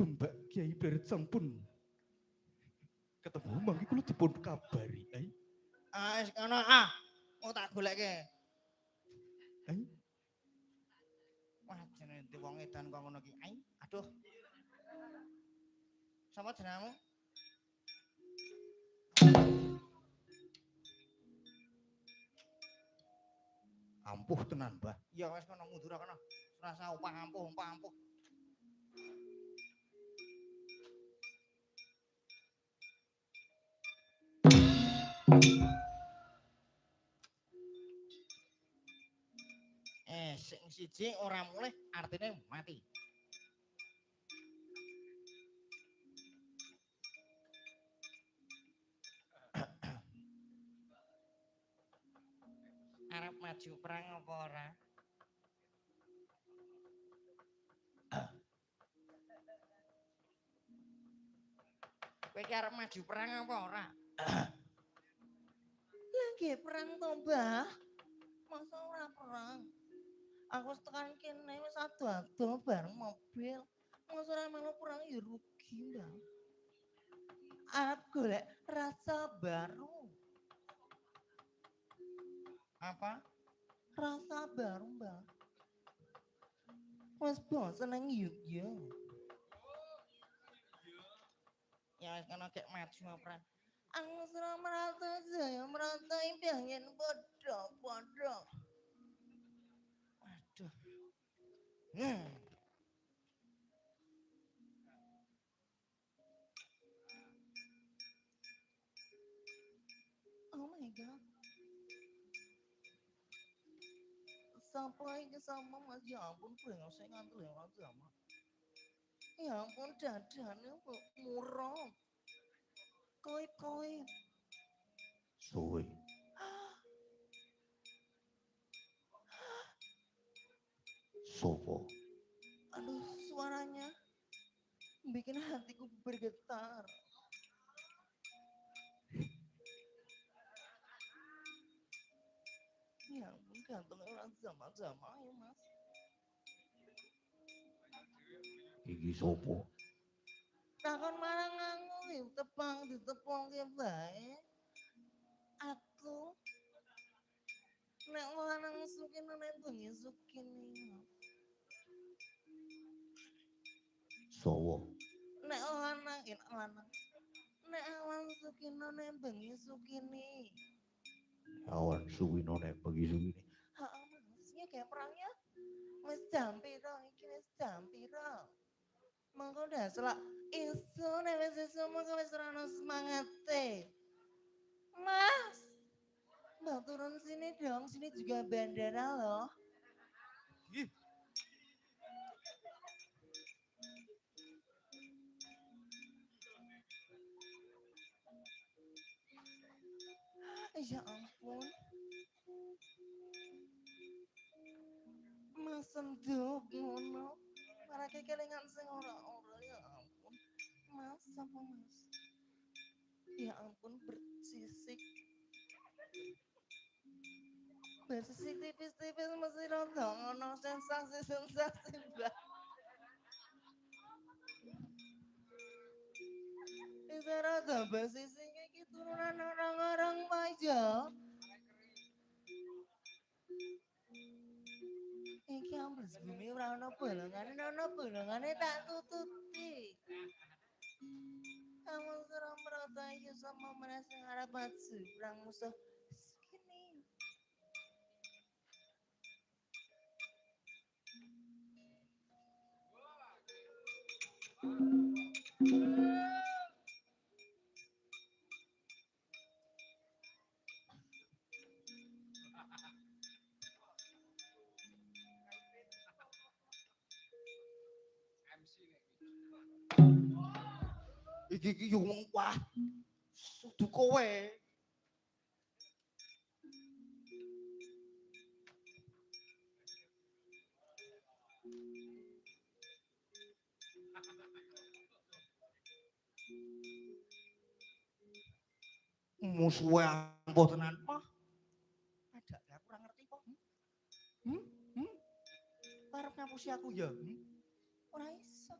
tumbak Kiai Blaret sampun ketemu mangke kula dipun kabari. Ah, wis kono ah. Mau tak golekke. Wah, jenenge wong edan kok ngono ki. Aduh. Sapa jenengmu? Ampuh tenan, Mbah. Ya wis kono mundur kono. Rasa upah ampuh, upah ampuh. Sing siji ora mulih artine mati. Arep maju perang apa ora? Kowe iki arep maju perang apa ora? Lagi perang to, Mbah. Masa ora perang? Aku wis tekan kene wis ado-ado bareng mobil. Masa ora melu perang ya rugi, Mbah. Arep golek rasa baru. Apa? Rasa baru, Mbah. Wis bosen nang yuk. Ya wis kono gek maju perang. Aku sudah merata saya merata impian podo. Aduh. Oh my god. Sampai ke sama mas, ya ampun brengsek ngantuk ya sama. Ya ampun dadane murah. Koip. Suwe. Sopo? Aduh, suaranya bikin hatiku bergetar. Ya ampun ganteng orang sama ya mas. Iki sopo? Takon marang aku ditepung ya bae. Aku nek lanang sukin nek bengi sukin. Sowo. Nek lanang nek awan sukino nek bengi sukini. Awan suwino nek bengi sukini. Heeh, maksudnya kayak perangnya wis jam piro iki wis jam piro. Mengko dah selak isu nek wis isu mengko wis ora ono semangate. Mas, Mbak turun sini dong, sini juga bandara loh. Ya ampun. Mas senduk ngono. Marake kelingan sing ora ya ampun. Mas, apa mas? Ya ampun bersisik. Bersisik tipis-tipis mesti rontok ngono sensasi mbak. Bisa rada bersisik iki turunan orang-orang aja. Iki ambles bumi ora ono bolongane tak tutupi. Kamu serang merata iki sama merasa ngarep maju perang musuh. Segini. Iki yo wong wah. Sudu kowe. Musuhe ampuh tenan mah. Ada aku kurang ngerti kok. Parep ngapusi aku ya. Ora iso.